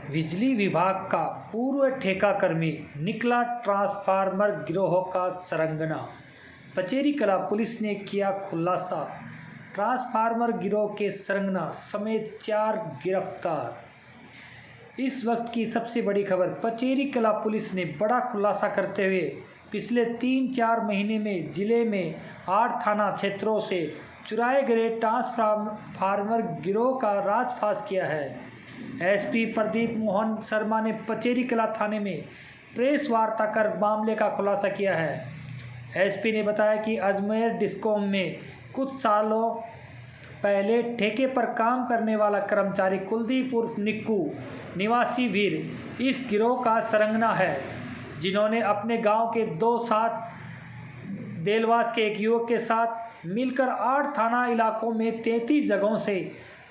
बिजली विभाग का पूर्व ठेकाकर्मी निकला ट्रांसफार्मर गिरोह का सरगना। पचेरी कला पुलिस ने किया खुलासा। ट्रांसफार्मर गिरोह के सरगना समेत 4 गिरफ्तार। इस वक्त की सबसे बड़ी खबर। पचेरी कला पुलिस ने बड़ा खुलासा करते हुए पिछले 3-4 महीने में जिले में 8 थाना क्षेत्रों से चुराए गए ट्रांसफार्मर गिरोह का राजफाश किया है। एसपी प्रदीप मोहन शर्मा ने पचेरी कला थाने में प्रेस वार्ता कर मामले का खुलासा किया है। एसपी ने बताया कि अजमेर डिस्कॉम में कुछ सालों पहले ठेके पर काम करने वाला कर्मचारी कुलदीप उर्फ निक्कू निवासी वीर इस गिरोह का सरगना है, जिन्होंने अपने गांव के 2 साथ देलवास के एक युवक के साथ मिलकर 8 थाना इलाकों में 33 जगहों से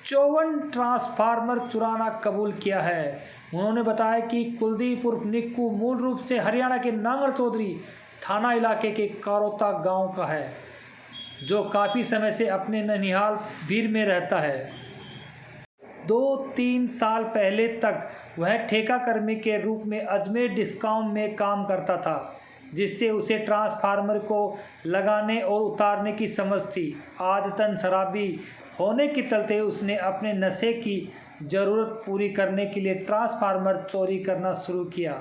54 ट्रांसफार्मर चुराना कबूल किया है। उन्होंने बताया कि कुलदीप उर्फ निक्कू मूल रूप से हरियाणा के नांगल चौधरी थाना इलाके के कारोता गांव का है, जो काफ़ी समय से अपने ननिहाल भीर में रहता है। 2-3 साल पहले तक वह ठेकाकर्मी के रूप में अजमेर डिस्कॉम में काम करता था, जिससे उसे ट्रांसफार्मर को लगाने और उतारने की समझ थी। आदतन शराबी होने के चलते उसने अपने नशे की ज़रूरत पूरी करने के लिए ट्रांसफार्मर चोरी करना शुरू किया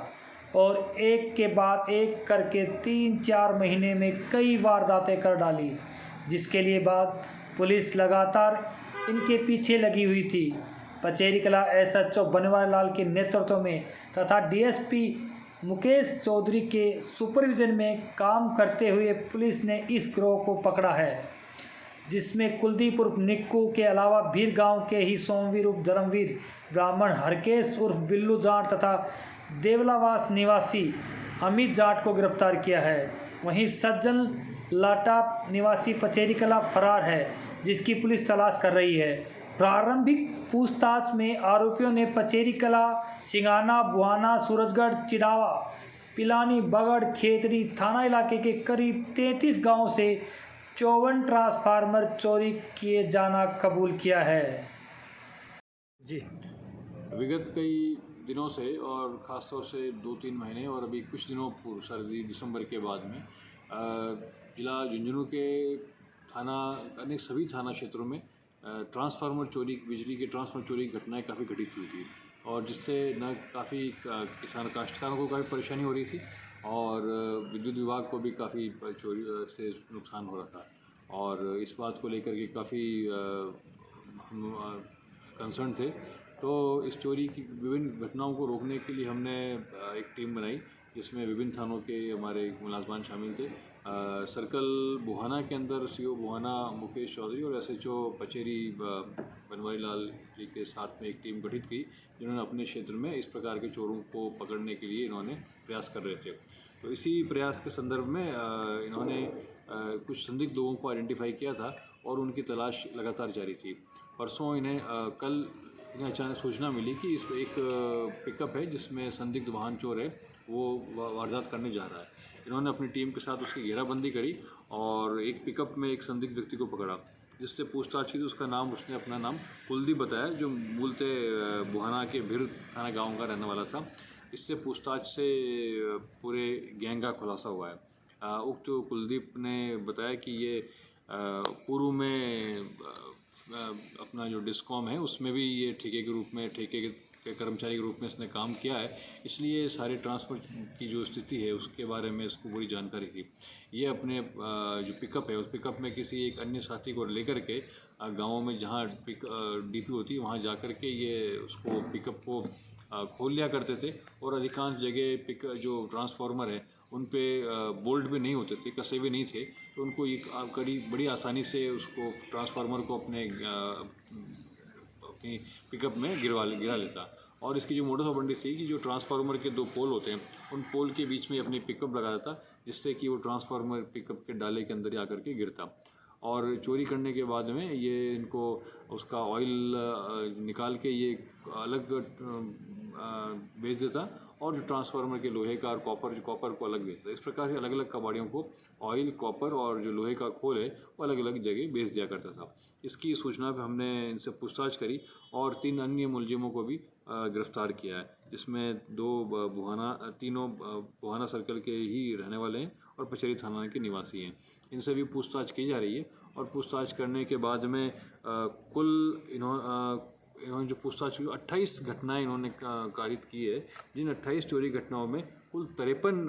और एक के बाद एक करके 3-4 महीने में कई वारदातें कर डाली, जिसके लिए बाद पुलिस लगातार इनके पीछे लगी हुई थी। पचेरी कला एसएचओ बनवारी लाल के नेतृत्व में तथा डीएसपी मुकेश चौधरी के सुपरविजन में काम करते हुए पुलिस ने इस गिरोह को पकड़ा है, जिसमें कुलदीप उर्फ निक्कू के अलावा भीर गांव के ही सोमवीर उर्फ धर्मवीर ब्राह्मण, हरकेश उर्फ बिल्लू जाट तथा देवलावास निवासी अमित जाट को गिरफ्तार किया है। वहीं सज्जन लाटा निवासी पचेरी कला फरार है, जिसकी पुलिस तलाश कर रही है। प्रारंभिक पूछताछ में आरोपियों ने पचेरी कला, सिंगाना, बुहाना, सूरजगढ़, चिड़ावा, पिलानी, बगड़, खेतरी थाना इलाके के करीब 33 गांवों से 54 ट्रांसफार्मर चोरी किए जाना कबूल किया है। जी, विगत कई दिनों से और ख़ासतौर से 2-3 महीने और अभी कुछ दिनों पूर्व सर्दी दिसंबर के बाद में जिला झुंझुनू के थाना अनेक सभी थाना क्षेत्रों में ट्रांसफार्मर चोरी, बिजली के ट्रांसफार्मर चोरी की घटनाएं काफ़ी घटित हुई थी और जिससे न काफ़ी किसान काश्तकारों को काफ़ी परेशानी हो रही थी और विद्युत विभाग को भी काफ़ी चोरी से नुकसान हो रहा था और इस बात को लेकर के काफ़ी हम कंसर्न थे। तो इस चोरी की विभिन्न घटनाओं को रोकने के लिए हमने एक टीम बनाई, जिसमें विभिन्न थानों के हमारे मुलाजमान शामिल थे। सर्कल बुहाना के अंदर सीओ बुहाना मुकेश चौधरी और एसएचओ पचेरी बनवारी लाल जी के साथ में एक टीम गठित की, जिन्होंने अपने क्षेत्र में इस प्रकार के चोरों को पकड़ने के लिए इन्होंने प्रयास कर रहे थे। तो इसी प्रयास के संदर्भ में इन्होंने कुछ संदिग्ध लोगों को आइडेंटिफाई किया था और उनकी तलाश लगातार जारी थी। परसों कल इन्हें अचानक सूचना मिली कि इस एक पिकअप है जिसमें संदिग्ध वाहन चोर है, वो वारदात करने जा रहा है। इन्होंने अपनी टीम के साथ उसकी घेराबंदी करी और एक पिकअप में एक संदिग्ध व्यक्ति को पकड़ा, जिससे पूछताछ की तो उसने अपना नाम कुलदीप बताया, जो मूलतः बुहाना के भीर थाना गाँव का रहने वाला था। इससे पूछताछ से पूरे गैंग का खुलासा हुआ है। उक्त कुलदीप ने बताया कि ये पूर्व में अपना जो डिस्कॉम है उसमें भी ये ठेके के कर्मचारी के रूप में इसने काम किया है, इसलिए सारे ट्रांसफर की जो स्थिति है उसके बारे में इसको पूरी जानकारी थी। ये अपने जो पिकअप है उस पिकअप में किसी एक अन्य साथी को लेकर के गाँवों में जहाँ डीपी होती है वहाँ जा कर के ये उसको पिकअप को खोल लिया करते थे और अधिकांश जगह जो ट्रांसफार्मर है उन पे बोल्ट भी नहीं होते थे, कसे भी नहीं थे, तो उनको ये बड़ी आसानी से उसको ट्रांसफार्मर को अपनी पिकअप में गिरा लेता। और इसकी जो मोडस ऑपरेंडी थी कि जो ट्रांसफार्मर के 2 पोल होते हैं उन पोल के बीच में अपनी पिकअप लगा देता, जिससे कि वो ट्रांसफार्मर पिकअप के डाले के अंदर जा कर के गिरता और चोरी करने के बाद में ये इनको उसका ऑयल निकाल के ये अलग बेच देता और जो ट्रांसफार्मर के लोहे का और कॉपर को अलग बेचता। इस प्रकार से अलग अलग कबाड़ियों को ऑयल, कॉपर और जो लोहे का खोल है वो अलग अलग जगह बेच दिया करता था। इसकी सूचना पर हमने इनसे पूछताछ करी और 3 अन्य मुलजिमों को भी गिरफ्तार किया है, जिसमें तीनों बुहाना सर्कल के ही रहने वाले हैं और पचेरी थाना के निवासी हैं। इनसे भी पूछताछ की जा रही है और पूछताछ करने के बाद में कुल इन्होंने जो पूछताछ की 28 घटनाएं इन्होंने कारित की है, जिन 28 चोरी घटनाओं में कुल 53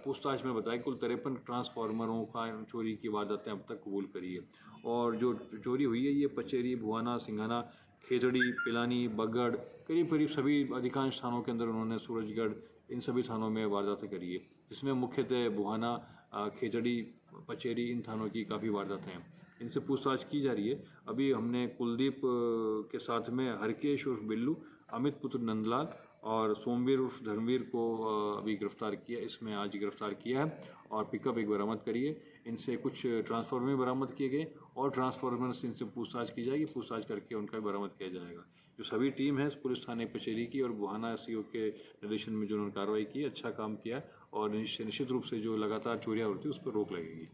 पूछताछ में बताया कुल 53 ट्रांसफार्मरों का चोरी की वारदातें अब तक कबूल करी है। और जो चोरी हुई है ये पचेरी, बुहाना, सिंघाना, खेजड़ी, पिलानी, बगड़, करीब करीब सभी अधिकांश थानों के अंदर उन्होंने सूरजगढ़ इन सभी थानों में वारदातें करी है, जिसमें मुख्यतः बुहाना, खेजड़ी, पचेरी इन थानों की काफ़ी वारदातें हैं। इनसे पूछताछ की जा रही है। अभी हमने कुलदीप के साथ में हरकेश उर्फ बिल्लू, अमित पुत्र नंदलाल और सोमवीर उर्फ धर्मवीर को अभी गिरफ्तार किया। इसमें आज गिरफ्तार किया है और पिकअप एक बरामद करी है। इनसे कुछ ट्रांसफार्मर बरामद किए गए और ट्रांसफार्मर से इनसे पूछताछ की जाएगी। पूछताछ करके उनका बरामद किया जाएगा। जो सभी टीम है पुलिस थाने पचेरी की और बुहाना सीओ के निर्देशन में जो उन्होंने कार्रवाई की, अच्छा काम किया और निश्चित रूप से जो लगातार चोरियाँ होती है उस पर रोक लगेगी।